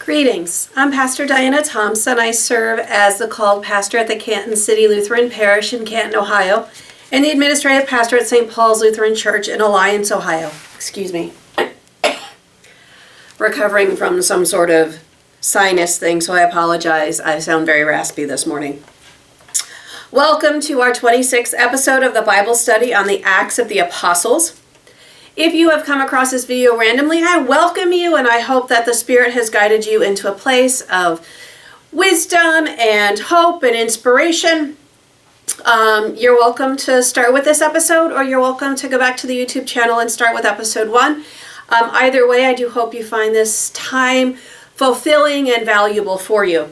Greetings. I'm Pastor Diana Thompson. I serve as the called pastor at the Canton City Lutheran Parish in Canton, Ohio, and the administrative pastor at St. Paul's Lutheran Church in Alliance, Ohio. Excuse me. Recovering from some sort of sinus thing, so I apologize. I sound very raspy this morning. Welcome to our 26th episode of the Bible study on the Acts of the Apostles. If you have come across this video randomly, I welcome you, and I hope that the Spirit has guided you into a place of wisdom and hope and inspiration. You're welcome to start with this episode, or you're welcome to go back to the YouTube channel and start with episode 1. Either way, I do hope you find this time fulfilling and valuable for you.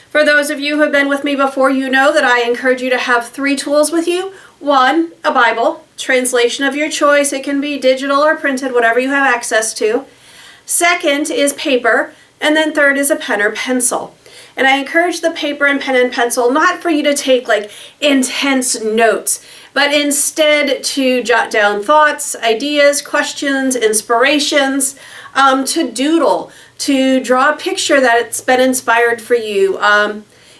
For those of you who have been with me before, you know that I encourage you to have 3 tools with you. 1, a Bible, translation of your choice. It can be digital or printed, whatever you have access to. 2nd is paper, and then 3rd is a pen or pencil. And I encourage the paper and pen and pencil not for you to take like intense notes, but instead to jot down thoughts, ideas, questions, inspirations, to doodle, to draw a picture that's been inspired for you.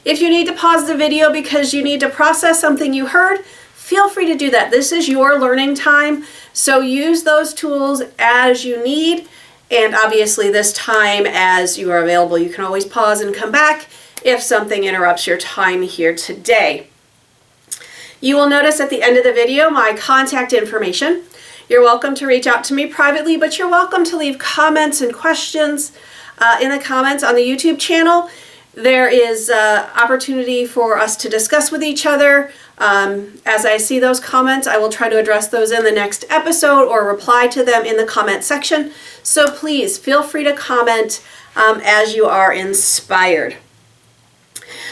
If you need to pause the video because you need to process something you heard, feel free to do that. This is your learning time, so use those tools as you need, and obviously this time as you are available. You can always pause and come back if something interrupts your time here today. You will notice at the end of the video my contact information. You're welcome to reach out to me privately, but you're welcome to leave comments and questions in the comments on the YouTube channel. There is opportunity for us to discuss with each other. As I see those comments, I will try to address those in the next episode or reply to them in the comment section. So please feel free to comment as you are inspired.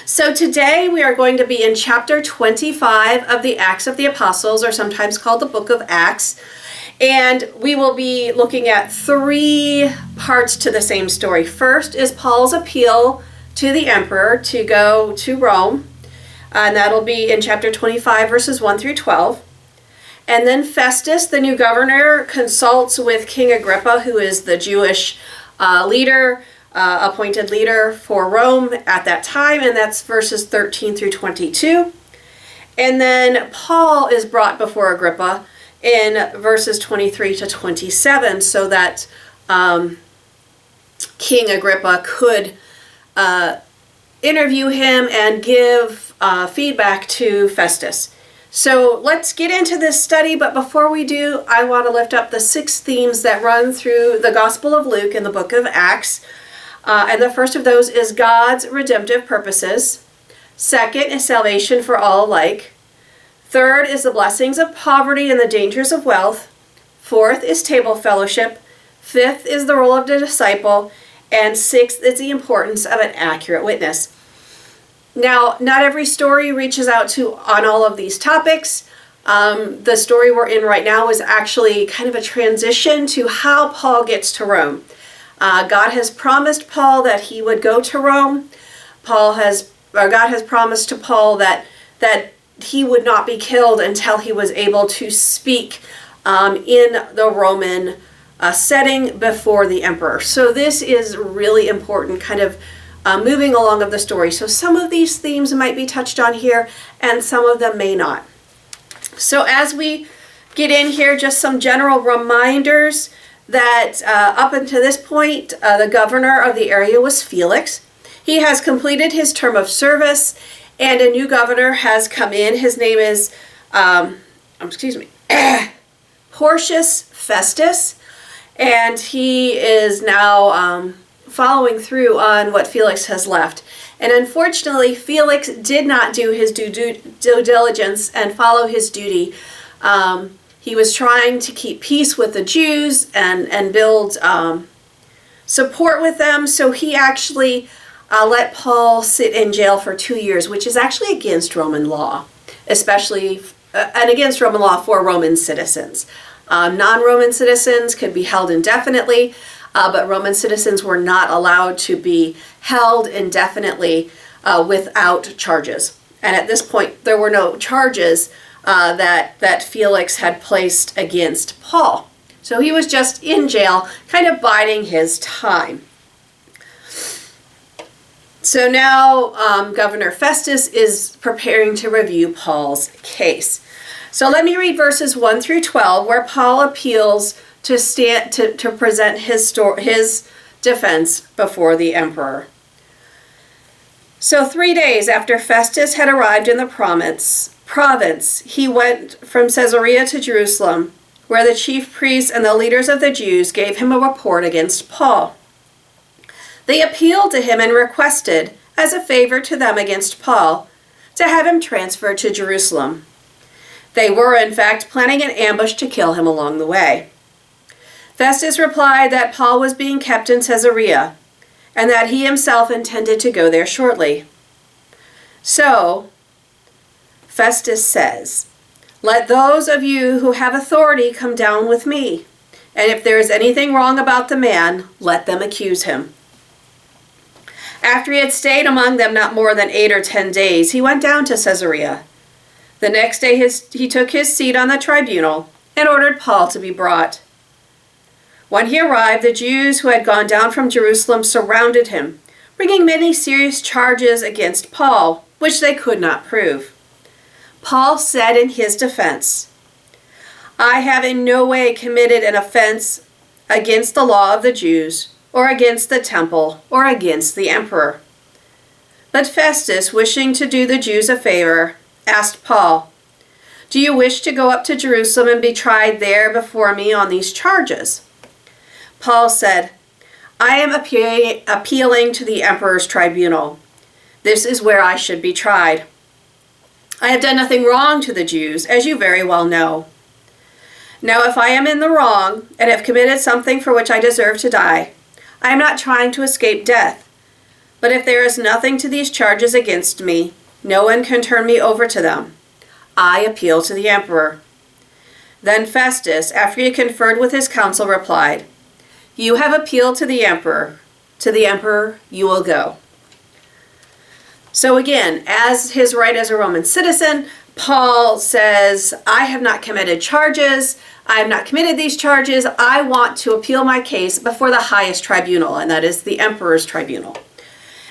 So today we are going to be in chapter 25 of the Acts of the Apostles, or sometimes called the book of Acts. And we will be looking at 3 parts to the same story. First is Paul's appeal to the emperor to go to Rome. And that'll be in chapter 25, verses 1 through 12. And then Festus, the new governor, consults with King Agrippa, who is the Jewish appointed leader for Rome at that time, and that's verses 13 through 22. And then Paul is brought before Agrippa in verses 23 to 27, so that King Agrippa could interview him and give feedback to Festus. So let's get into this study, but before we do, I want to lift up the 6 themes that run through the Gospel of Luke in the book of Acts. And the first of those is God's redemptive purposes. 2nd is salvation for all alike. 3rd is the blessings of poverty and the dangers of wealth. 4th is table fellowship. 5th is the role of the disciple. And 6th is the importance of an accurate witness. Now, not every story reaches out on all of these topics. The story we're in right now is actually kind of a transition to how Paul gets to Rome. God has promised Paul that he would go to Rome. God has promised to Paul that he would not be killed until he was able to speak in the Roman setting before the emperor. So this is really important, kind of moving along of the story. So some of these themes might be touched on here, and some of them may not. So as we get in here, just some general reminders that up until this point, the governor of the area was Felix. He has completed his term of service, and a new governor has come in. His name is, Porcius Festus, and he is now following through on what Felix has left. And unfortunately, Felix did not do his due diligence and follow his duty. He was trying to keep peace with the Jews and build support with them, so he actually let Paul sit in jail for 2 years, which is actually against Roman law, especially, and against Roman law for Roman citizens. Non-Roman citizens could be held indefinitely, but Roman citizens were not allowed to be held indefinitely without charges. And at this point, there were no charges that Felix had placed against Paul. So he was just in jail, kind of biding his time. So now Governor Festus is preparing to review Paul's case. So let me read verses 1 through 12, where Paul appeals to present his defense before the emperor. So 3 days after Festus had arrived in the province, he went from Caesarea to Jerusalem, where the chief priests and the leaders of the Jews gave him a report against Paul. They appealed to him and requested, as a favor to them against Paul, to have him transferred to Jerusalem. They were, in fact, planning an ambush to kill him along the way. Festus replied that Paul was being kept in Caesarea, and that he himself intended to go there shortly. So, Festus says, "Let those of you who have authority come down with me, and if there is anything wrong about the man, let them accuse him." After he had stayed among them not more than 8 or 10 days, he went down to Caesarea. The next day he took his seat on the tribunal and ordered Paul to be brought. When he arrived, the Jews who had gone down from Jerusalem surrounded him, bringing many serious charges against Paul, which they could not prove. Paul said in his defense, "I have in no way committed an offense against the law of the Jews, or against the temple, or against the emperor." But Festus, wishing to do the Jews a favor, asked Paul, "Do you wish to go up to Jerusalem and be tried there before me on these charges?" Paul said, "I am appealing to the emperor's tribunal. This is where I should be tried. I have done nothing wrong to the Jews, as you very well know. Now if I am in the wrong and have committed something for which I deserve to die, I am not trying to escape death. But if there is nothing to these charges against me, no one can turn me over to them. I appeal to the emperor." Then Festus, after he conferred with his council, replied, "You have appealed to the emperor. To the emperor you will go." So again, as his right as a Roman citizen, Paul says, "I have not committed charges. I have not committed these charges. I want to appeal my case before the highest tribunal, and that is the emperor's tribunal."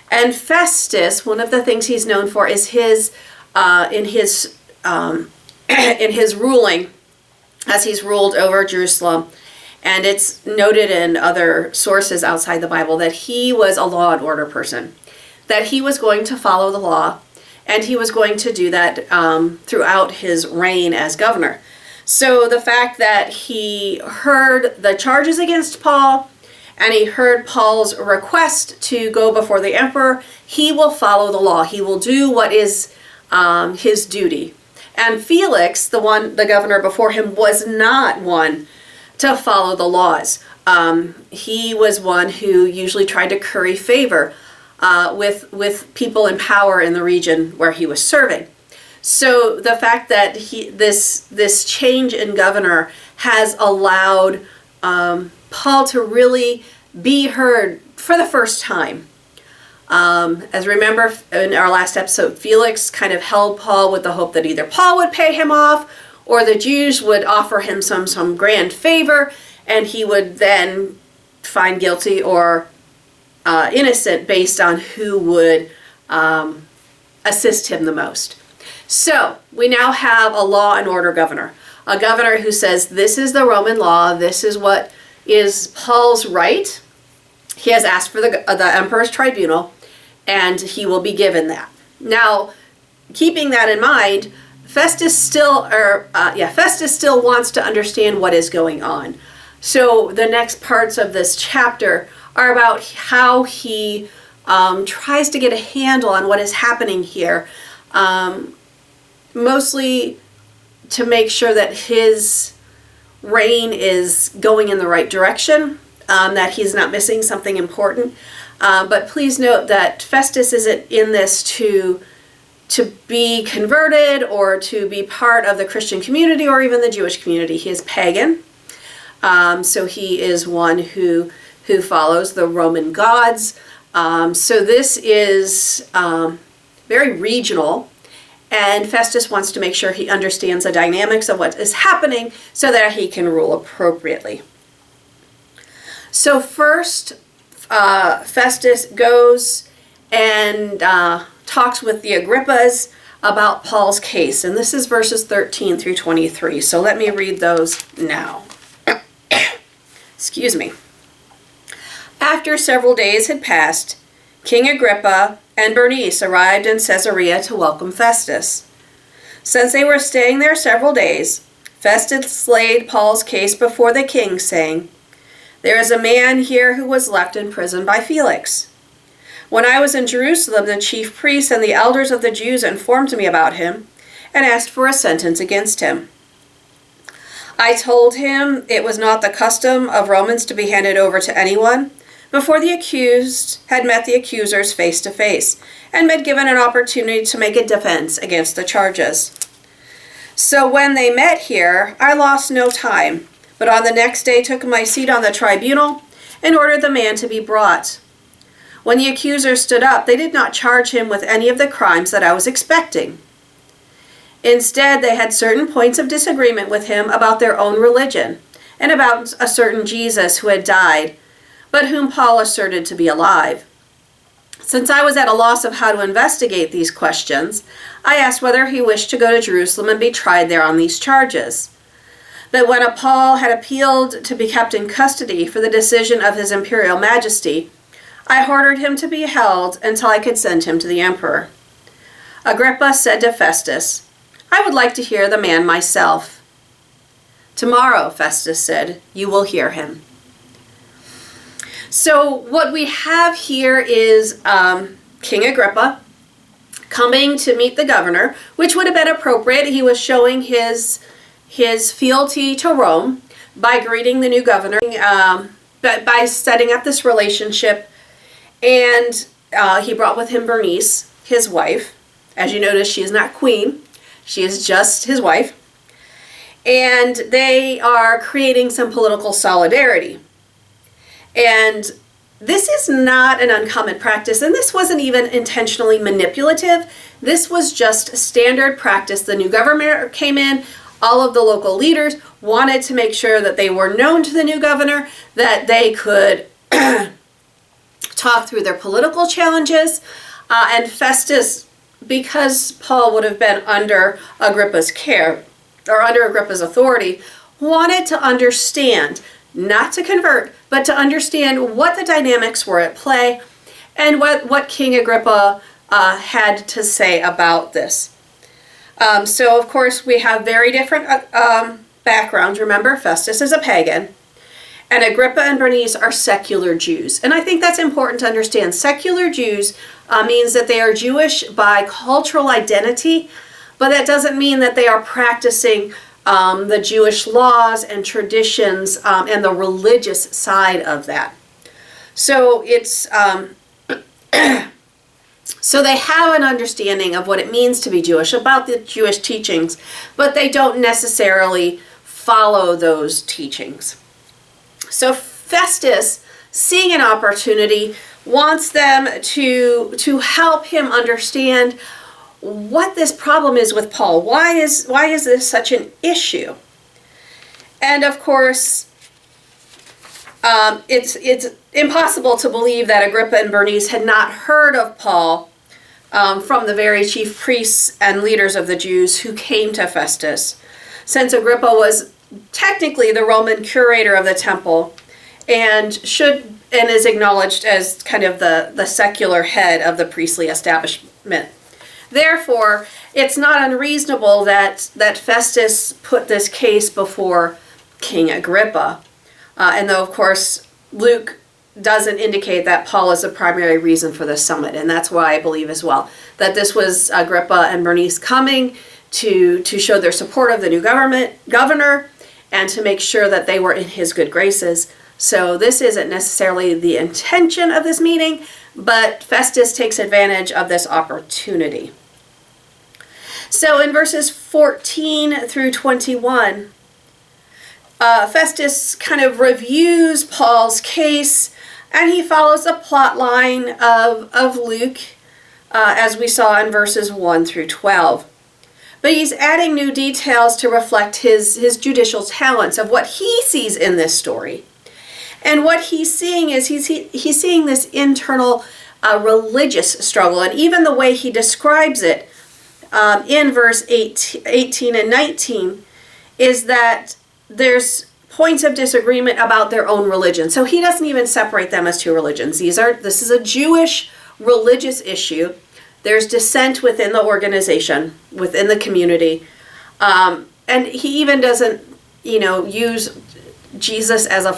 And Festus, one of the things he's known for is in his ruling, as he's ruled over Jerusalem. And it's noted in other sources outside the Bible that he was a law and order person, that he was going to follow the law, and he was going to do that throughout his reign as governor. So the fact that he heard the charges against Paul, and he heard Paul's request to go before the emperor, he will follow the law. He will do what is his duty. And Felix, the governor before him, was not one to follow the laws. He was one who usually tried to curry favor with people in power in the region where he was serving. So the fact that this change in governor has allowed Paul to really be heard for the first time. As remember in our last episode, Felix kind of held Paul with the hope that either Paul would pay him off or the Jews would offer him some grand favor, and he would then find guilty or innocent based on who would assist him the most. So we now have a law and order governor, a governor who says this is the Roman law, this is what is Paul's right. He has asked for the emperor's tribunal, and he will be given that. Now, keeping that in mind, Festus still wants to understand what is going on. So the next parts of this chapter are about how he tries to get a handle on what is happening here, mostly to make sure that his reign is going in the right direction, that he's not missing something important. But please note that Festus isn't in this to be converted or to be part of the Christian community or even the Jewish community. He is pagan. So he is one who follows the Roman gods. So this is very regional, and Festus wants to make sure he understands the dynamics of what is happening so that he can rule appropriately. So first, Festus goes and talks with the Agrippas about Paul's case. And this is verses 13 through 23. So let me read those now. Excuse me. After several days had passed, King Agrippa and Bernice arrived in Caesarea to welcome Festus. Since they were staying there several days, Festus laid Paul's case before the king, saying, "There is a man here who was left in prison by Felix. When I was in Jerusalem, the chief priests and the elders of the Jews informed me about him and asked for a sentence against him. I told him it was not the custom of Romans to be handed over to anyone before the accused had met the accusers face to face and been given an opportunity to make a defense against the charges. So when they met here, I lost no time, but on the next day took my seat on the tribunal and ordered the man to be brought. When the accusers stood up, they did not charge him with any of the crimes that I was expecting. Instead, they had certain points of disagreement with him about their own religion and about a certain Jesus who had died, but whom Paul asserted to be alive. Since I was at a loss of how to investigate these questions, I asked whether he wished to go to Jerusalem and be tried there on these charges. But when Paul had appealed to be kept in custody for the decision of his imperial majesty, I ordered him to be held until I could send him to the emperor. Agrippa said to Festus, "I would like to hear the man myself." "Tomorrow," Festus said, "you will hear him." So what we have here is King Agrippa coming to meet the governor, which would have been appropriate. He was showing his fealty to Rome by greeting the new governor, by setting up this relationship. And he brought with him Bernice, his wife. As you notice, she is not queen. She is just his wife. And they are creating some political solidarity. And this is not an uncommon practice, and this wasn't even intentionally manipulative. This was just standard practice. The new government came in. All of the local leaders wanted to make sure that they were known to the new governor, that they could talk through their political challenges. And Festus, because Paul would have been under Agrippa's care, or under Agrippa's authority, wanted to understand, not to convert, but to understand what the dynamics were at play and what King Agrippa had to say about this. So, of course, we have very different backgrounds. Remember, Festus is a pagan, and Agrippa and Bernice are secular Jews. And I think that's important to understand. Secular Jews means that they are Jewish by cultural identity, but that doesn't mean that they are practicing the Jewish laws and traditions and the religious side of that. So it's so they have an understanding of what it means to be Jewish, about the Jewish teachings, but they don't necessarily follow those teachings. So Festus, seeing an opportunity, wants them to help him understand what this problem is with Paul. Why is this such an issue? And of course, it's impossible to believe that Agrippa and Bernice had not heard of Paul from the very chief priests and leaders of the Jews who came to Festus, since Agrippa was technically the Roman curator of the temple and is acknowledged as kind of the secular head of the priestly establishment. Therefore, it's not unreasonable that Festus put this case before King Agrippa. And though, of course, Luke doesn't indicate that Paul is the primary reason for the summit. And that's why I believe as well that this was Agrippa and Bernice coming to show their support of the new governor and to make sure that they were in his good graces. So this isn't necessarily the intention of this meeting, but Festus takes advantage of this opportunity. So in verses 14 through 21, Festus kind of reviews Paul's case, and he follows the plot line of Luke, as we saw in verses 1 through 12. But he's adding new details to reflect his judicial talents of what he sees in this story. And what he's seeing is he's seeing this internal a religious struggle. And even the way he describes it in verse 18 and 19 is that there's points of disagreement about their own religion. So he doesn't even separate them as two religions. This is a Jewish religious issue. There's dissent within the organization, within the community. And he even doesn't, use Jesus as a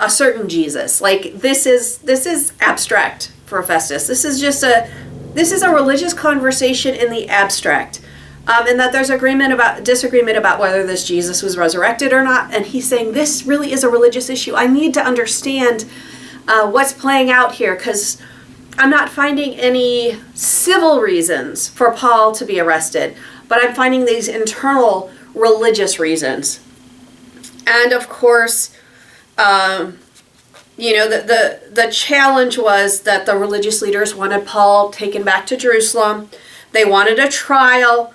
certain Jesus. Like this is abstract for Festus. This is a religious conversation in the abstract. And that there's disagreement about whether this Jesus was resurrected or not. And he's saying this really is a religious issue. I need to understand what's playing out here, because I'm not finding any civil reasons for Paul to be arrested, but I'm finding these internal religious reasons. And of course, the challenge was that the religious leaders wanted Paul taken back to Jerusalem. They wanted a trial.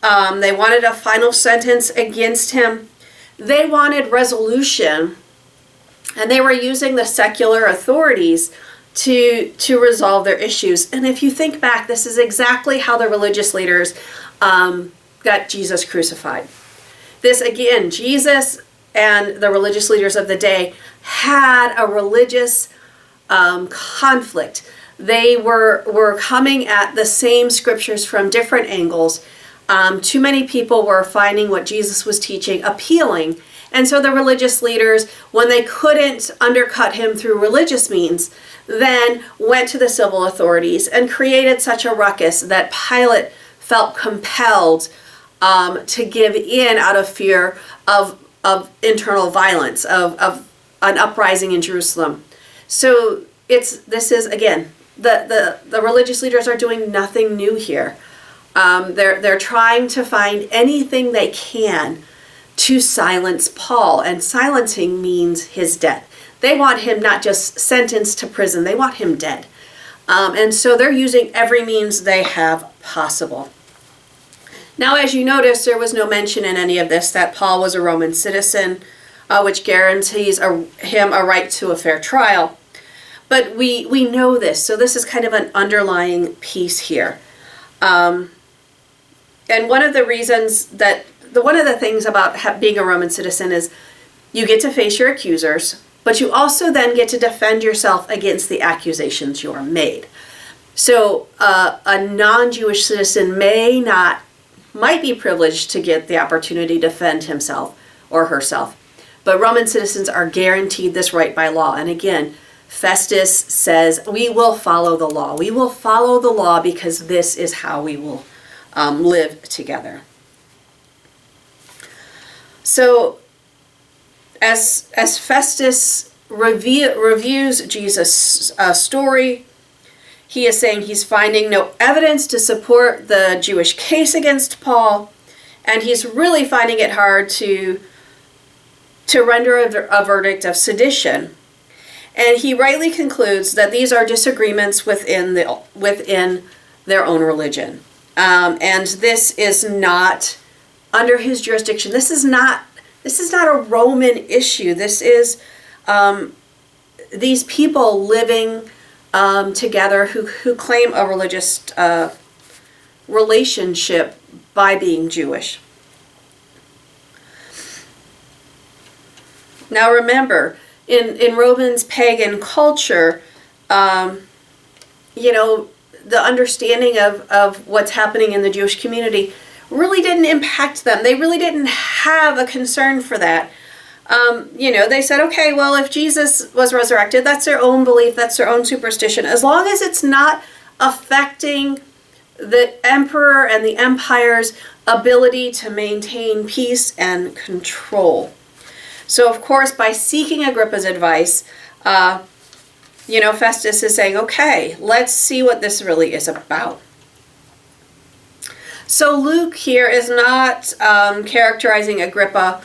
They wanted a final sentence against him. They wanted resolution, and they were using the secular authorities to resolve their issues. And if you think back, this is exactly how the religious leaders got Jesus crucified. This, again, Jesus and the religious leaders of the day had a religious conflict. They were coming at the same scriptures from different angles. Too many people were finding what Jesus was teaching appealing. And so the religious leaders, when they couldn't undercut him through religious means, then went to the civil authorities and created such a ruckus that Pilate felt compelled to give in out of fear of internal violence, of an uprising in Jerusalem. So this is again, the religious leaders are doing nothing new here. They're trying to find anything they can to silence Paul, and silencing means his death. They want him not just sentenced to prison, they want him dead. And so they're using every means they have possible. Now, as you notice, there was no mention in any of this that Paul was a Roman citizen, which guarantees him a right to a fair trial. But we know this, so this is kind of an underlying piece here. And one of the things about being a Roman citizen is you get to face your accusers, but you also then get to defend yourself against the accusations you are made. So a non-Jewish citizen might be privileged to get the opportunity to defend himself or herself, but Roman citizens are guaranteed this right by law. And again, Festus says, we will follow the law. We will follow the law because this is how we will live together. So as Festus reviews Jesus' story, he is saying he's finding no evidence to support the Jewish case against Paul, and he's really finding it hard to render a verdict of sedition. And he rightly concludes that these are disagreements within their own religion. And this is not under his jurisdiction. This is not a Roman issue. This is these people living together who claim a religious relationship by being Jewish. Now remember, in Roman's pagan culture, the understanding of what's happening in the Jewish community really didn't impact them. They really didn't have a concern for that. They said, okay, well, if Jesus was resurrected, that's their own belief, that's their own superstition. As long as it's not affecting the emperor and the empire's ability to maintain peace and control. So, of course, by seeking Agrippa's advice, Festus is saying, okay, let's see what this really is about. So Luke here is not characterizing Agrippa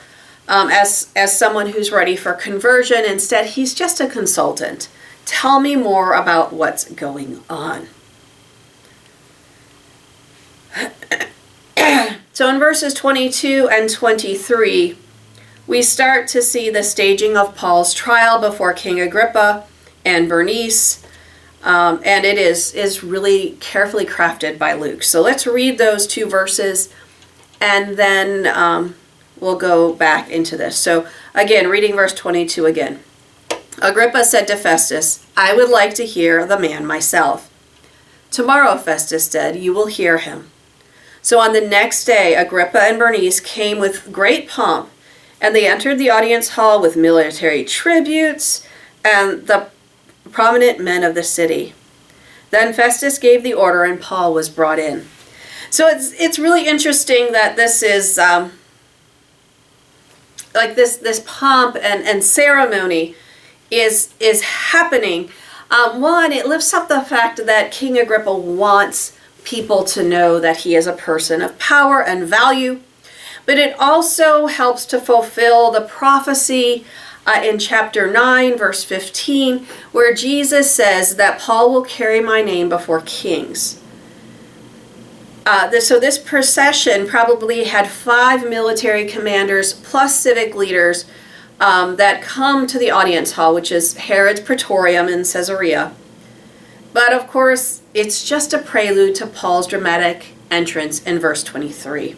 as someone who's ready for conversion. Instead, he's just a consultant. Tell me more about what's going on. So in verses 22 and 23, we start to see the staging of Paul's trial before King Agrippa and Bernice. And it is really carefully crafted by Luke. So let's read those 2 verses, and then we'll go back into this. So again, reading verse 22 again. Agrippa said to Festus, "I would like to hear the man myself." "Tomorrow," Festus said, "you will hear him." So on the next day, Agrippa and Bernice came with great pomp, and they entered the audience hall with military tributes and the prominent men of the city. Then Festus gave the order, and Paul was brought in. So it's really interesting that this is like this pomp and ceremony is happening. One, it lifts up the fact that King Agrippa wants people to know that he is a person of power and value, but it also helps to fulfill the prophecy in chapter 9, verse 15, where Jesus says that Paul will carry my name before kings. So this procession probably had 5 military commanders plus civic leaders that come to the audience hall, which is Herod's Praetorium in Caesarea. But of course, it's just a prelude to Paul's dramatic entrance in verse 23.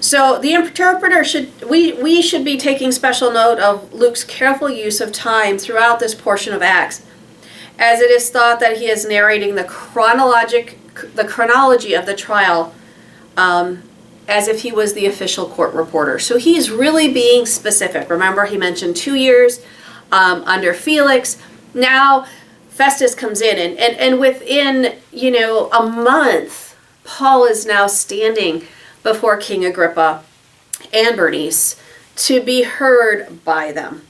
So the interpreter we should be taking special note of Luke's careful use of time throughout this portion of Acts, as it is thought that he is narrating the chronology of the trial as if he was the official court reporter. So he's really being specific. Remember, he mentioned 2 years under Felix. Now Festus comes in, and within a month, Paul is now standing before King Agrippa and Bernice to be heard by them.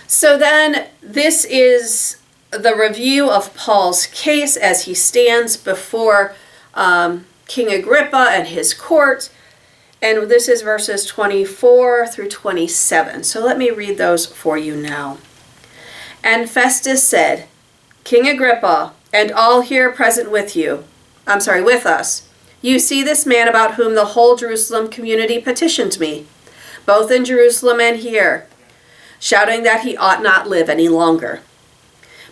So then this is the review of Paul's case as he stands before King Agrippa and his court. And this is verses 24 through 27. So let me read those for you now. And Festus said, "King Agrippa, and all here present with us, you see this man about whom the whole Jerusalem community petitioned me, both in Jerusalem and here, shouting that he ought not live any longer.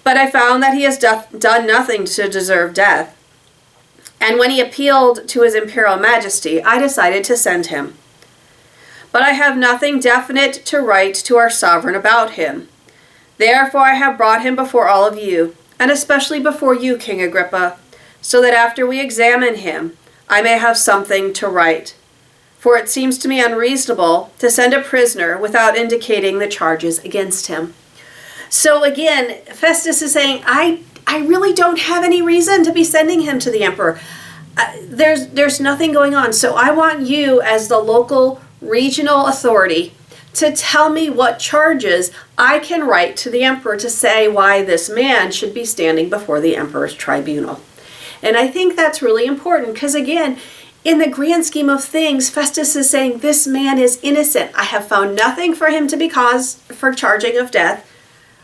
But I found that he has done nothing to deserve death. And when he appealed to his imperial majesty, I decided to send him. But I have nothing definite to write to our sovereign about him. Therefore I have brought him before all of you, and especially before you, King Agrippa, so that after we examine him, I may have something to write. For it seems to me unreasonable to send a prisoner without indicating the charges against him." So again, Festus is saying, I really don't have any reason to be sending him to the emperor. There's nothing going on. So I want you, as the local regional authority, to tell me what charges I can write to the emperor to say why this man should be standing before the emperor's tribunal. And I think that's really important because, again, in the grand scheme of things, Festus is saying this man is innocent. I have found nothing for him to be caused for charging of death.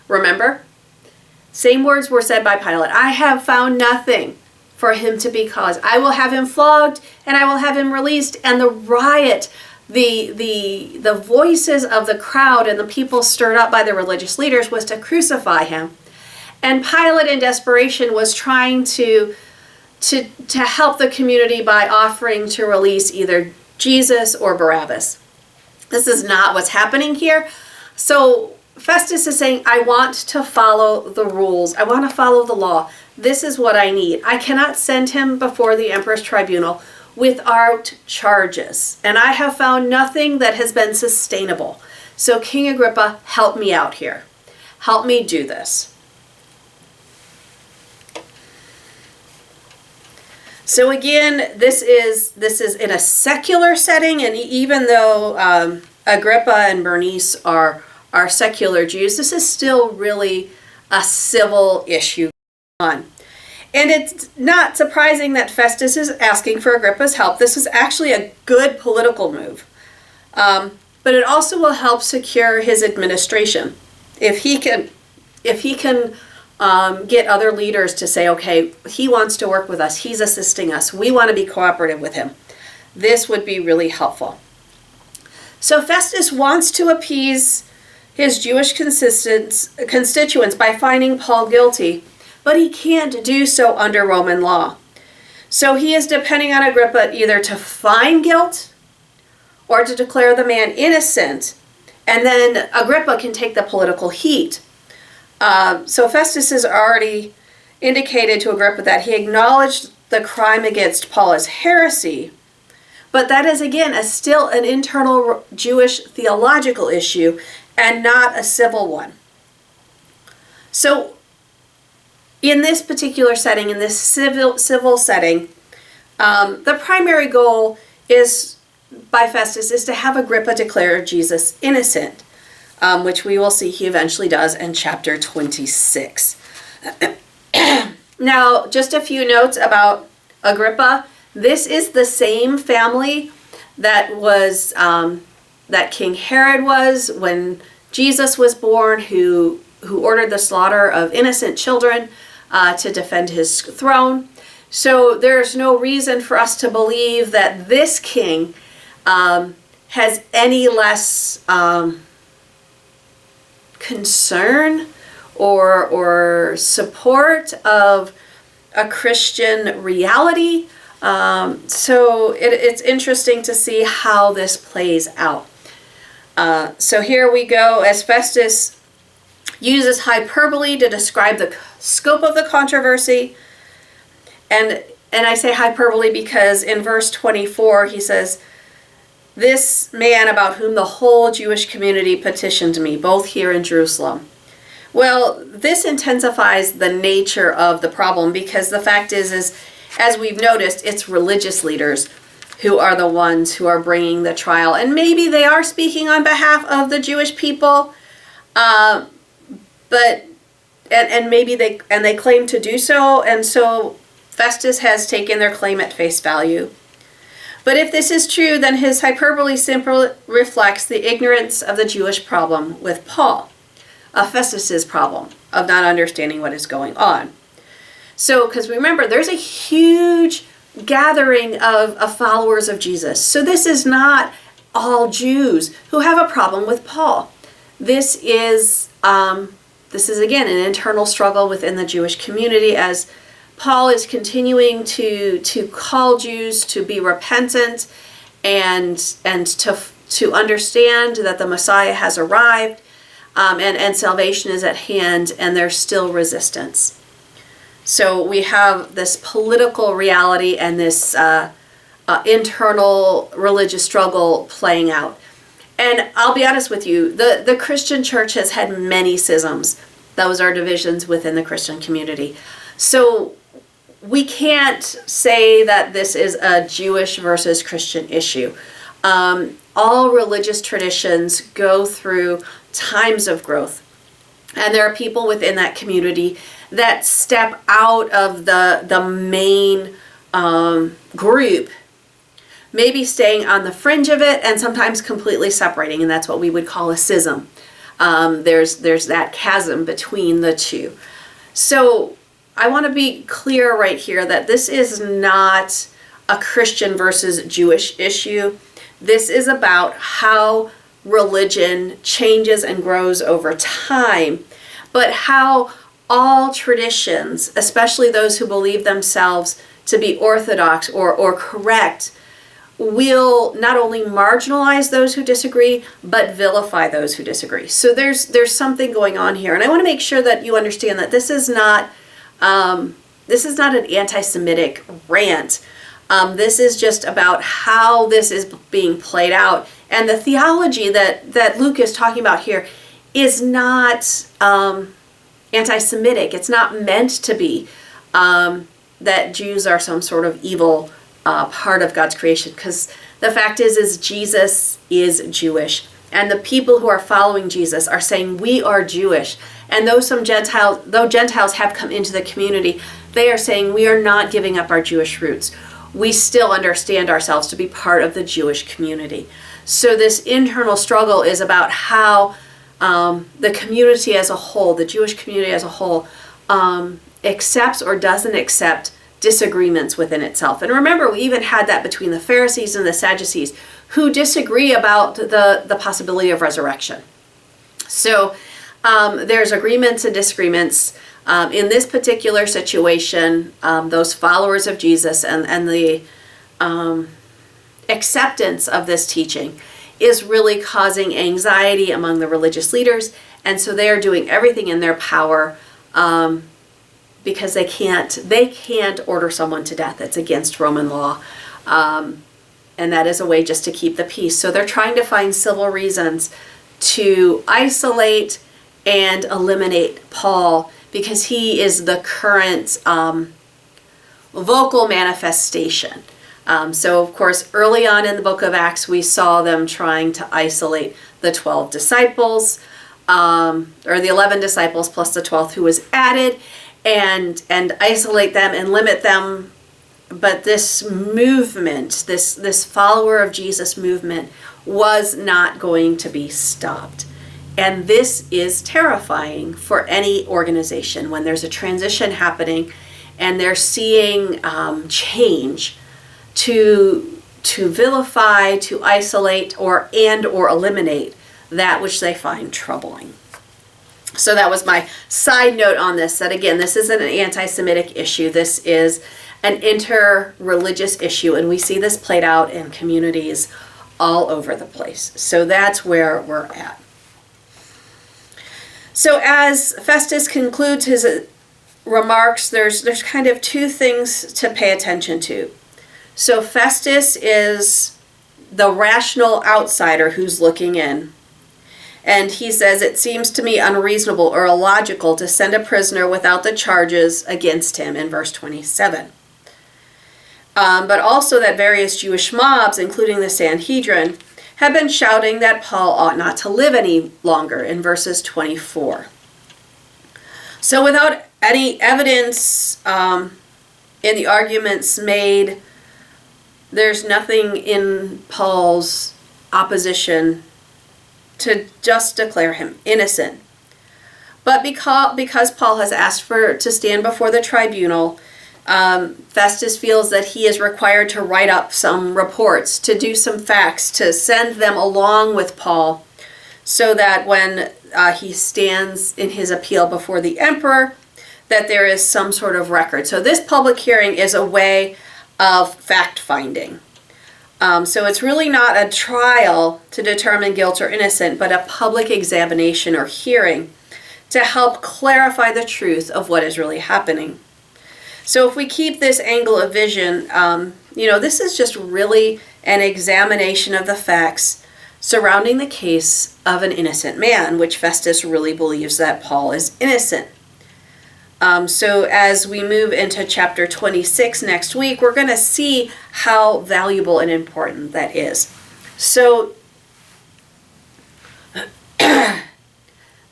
Remember? Same words were said by Pilate. I have found nothing for him to be caused. I will have him flogged and I will have him released. And the riot, the voices of the crowd and the people stirred up by the religious leaders was to crucify him. And Pilate, in desperation, was trying to help the community by offering to release either Jesus or Barabbas. This is not what's happening here. So Festus is saying, I want to follow the rules. I want to follow the law. This is what I need. I cannot send him before the emperor's tribunal without charges. And I have found nothing that has been sustainable. So King Agrippa, help me out here. Help me do this. So again, this is in a secular setting, and even though Agrippa and Bernice are secular Jews, this is still really a civil issue on. And it's not surprising that Festus is asking for Agrippa's help. This is actually a good political move. But it also will help secure his administration. If he can get other leaders to say, okay, he wants to work with us, he's assisting us, we want to be cooperative with him, this would be really helpful. So Festus wants to appease his Jewish constituents by finding Paul guilty, but he can't do so under Roman law. So he is depending on Agrippa either to find guilt or to declare the man innocent, and then Agrippa can take the political heat. So Festus has already indicated to Agrippa that he acknowledged the crime against Paul as heresy, but that is again still an internal Jewish theological issue and not a civil one. So in this particular setting, in this civil setting, the primary goal is by Festus is to have Agrippa declare Jesus innocent, which we will see he eventually does in chapter 26. Now, just a few notes about Agrippa. This is the same family that was that King Herod was when Jesus was born, who ordered the slaughter of innocent children to defend his throne. So there's no reason for us to believe that this king has any less concern or support of a Christian reality. So it's interesting to see how this plays out. So here we go, as Festus uses hyperbole to describe the scope of the controversy. And I say hyperbole because in verse 24 he says, "This man about whom the whole Jewish community petitioned me, both here in Jerusalem." Well, this intensifies the nature of the problem, because the fact is as we've noticed, it's religious leaders who are the ones who are bringing the trial. And maybe they are speaking on behalf of the Jewish people, but maybe they claim to do so, and so Festus has taken their claim at face value. But if this is true, then his hyperbole simply reflects the ignorance of the Jewish problem with Paul, Festus's problem of not understanding what is going on. So, because remember, there's a huge gathering of followers of Jesus. So this is not all Jews who have a problem with Paul. This is again an internal struggle within the Jewish community, as Paul is continuing to call Jews to be repentant and to understand that the Messiah has arrived, and salvation is at hand, and there's still resistance. So we have this political reality and this internal religious struggle playing out. And I'll be honest with you, the Christian church has had many schisms. Those are divisions within the Christian community. So we can't say that this is a Jewish versus Christian issue. All religious traditions go through times of growth. And there are people within that community that step out of the main group, maybe staying on the fringe of it and sometimes completely separating, and that's what we would call a schism. There's that chasm between the two. So I want to be clear right here that this is not a Christian versus Jewish issue. This is about how religion changes and grows over time, but how all traditions, especially those who believe themselves to be orthodox or correct, will not only marginalize those who disagree, but vilify those who disagree. So there's something going on here, and I want to make sure that you understand that this is not an anti-Semitic rant. This is just about how this is being played out, and the theology that Luke is talking about here is not anti-Semitic. It's not meant to be that Jews are some sort of evil part of God's creation, because the fact is Jesus is Jewish, and the people who are following Jesus are saying we are Jewish. And though Gentiles have come into the community, they are saying we are not giving up our Jewish roots. We still understand ourselves to be part of the Jewish community. So this internal struggle is about how the community as a whole, the Jewish community as a whole, accepts or doesn't accept disagreements within itself. And remember, we even had that between the Pharisees and the Sadducees, who disagree about the possibility of resurrection. So there's agreements and disagreements. In this particular situation, those followers of Jesus and the acceptance of this teaching is really causing anxiety among the religious leaders, and so they are doing everything in their power because they can't order someone to death. It's against Roman law, and that is a way just to keep the peace. So they're trying to find civil reasons to isolate and eliminate Paul because he is the current vocal manifestation. So, of course, early on in the book of Acts, we saw them trying to isolate the 12 disciples, or the 11 disciples plus the 12th who was added, and isolate them and limit them. But this movement, this follower of Jesus movement, was not going to be stopped. And this is terrifying for any organization when there's a transition happening and they're seeing change. To vilify, to isolate, or eliminate that which they find troubling. So that was my side note on this, that again, this isn't an anti-Semitic issue. This is an inter-religious issue, and we see this played out in communities all over the place. So that's where we're at. So as Festus concludes his remarks, there's kind of two things to pay attention to. So Festus is the rational outsider who's looking in. And he says, it seems to me unreasonable or illogical to send a prisoner without the charges against him in verse 27. But also that various Jewish mobs, including the Sanhedrin, have been shouting that Paul ought not to live any longer in verses 24. So without any evidence in the arguments made, there's nothing in Paul's opposition to just declare him innocent. But because Paul has asked to stand before the tribunal, Festus feels that he is required to write up some reports, to do some facts, to send them along with Paul, so that when he stands in his appeal before the emperor, that there is some sort of record. So this public hearing is a way of fact-finding. So it's really not a trial to determine guilt or innocence, but a public examination or hearing to help clarify the truth of what is really happening. So if we keep this angle of vision, this is just really an examination of the facts surrounding the case of an innocent man, which Festus really believes that Paul is innocent. So as we move into chapter 26 next week, we're going to see how valuable and important that is. So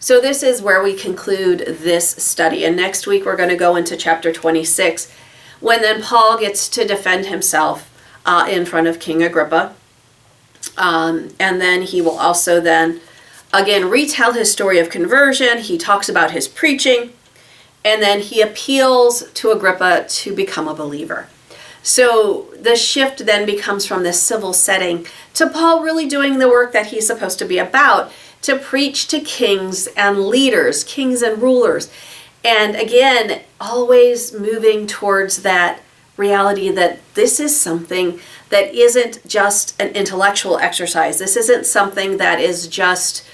this is where we conclude this study. And next week we're going to go into chapter 26, when then Paul gets to defend himself in front of King Agrippa. And then he will also then, again, retell his story of conversion. He talks about his preaching. And then he appeals to Agrippa to become a believer. So the shift then becomes from this civil setting to Paul really doing the work that he's supposed to be about, to preach to kings and leaders, kings and rulers. And again, always moving towards that reality that this is something that isn't just an intellectual exercise. This isn't something that is just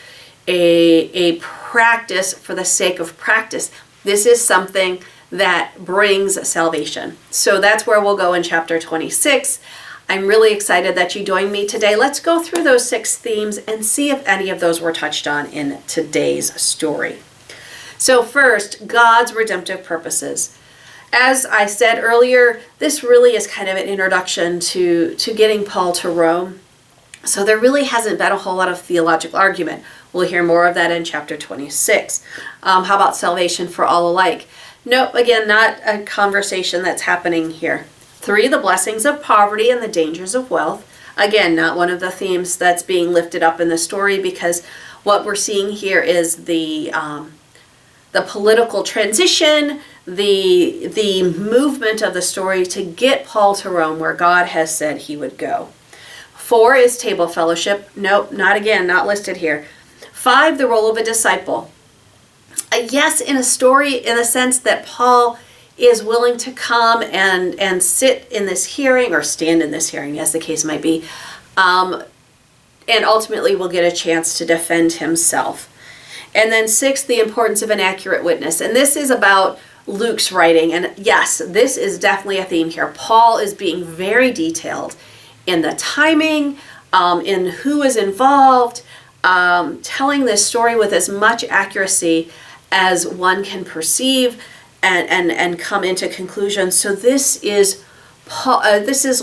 a practice for the sake of practice. This is something that brings salvation. So that's where we'll go in chapter 26. I'm really excited that you joined me today. Let's go through those 6 themes and see if any of those were touched on in today's story. So first, God's redemptive purposes. As I said earlier, this really is kind of an introduction to getting Paul to Rome. So there really hasn't been a whole lot of theological argument. We'll hear more of that in chapter 26. How about salvation for all alike? Nope, again, not a conversation that's happening here. 3, the blessings of poverty and the dangers of wealth. Again, not one of the themes that's being lifted up in the story, because what we're seeing here is the political transition, the movement of the story to get Paul to Rome, where God has said he would go. 4 is table fellowship. Nope, not listed here. 5, the role of a disciple. Yes, in a story, in the sense that Paul is willing to come and sit in this hearing, or stand in this hearing, as the case might be, and ultimately will get a chance to defend himself. And then 6, the importance of an accurate witness. And this is about Luke's writing. And yes, this is definitely a theme here. Paul is being very detailed in the timing, in who is involved, telling this story with as much accuracy as one can perceive and come into conclusions. So this is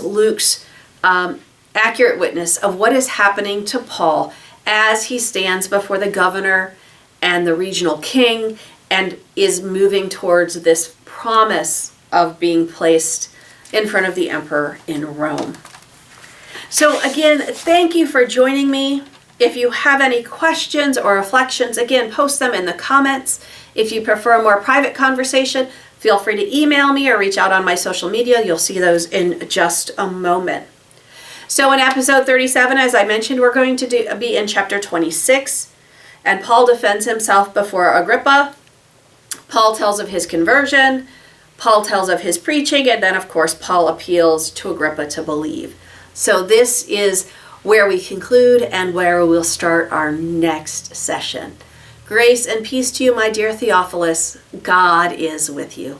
Luke's accurate witness of what is happening to Paul as he stands before the governor and the regional king and is moving towards this promise of being placed in front of the emperor in Rome. So again, thank you for joining me. If you have any questions or reflections, again, post them in the comments. If you prefer a more private conversation, feel free to email me or reach out on my social media. You'll see those in just a moment. So in episode 37, as I mentioned, we're going to be in chapter 26, and Paul defends himself before Agrippa. Paul tells of his conversion, Paul tells of his preaching, and then of course Paul appeals to Agrippa to believe. So this is where we conclude and where we'll start our next session. Grace and peace to you, my dear Theophilus. God is with you.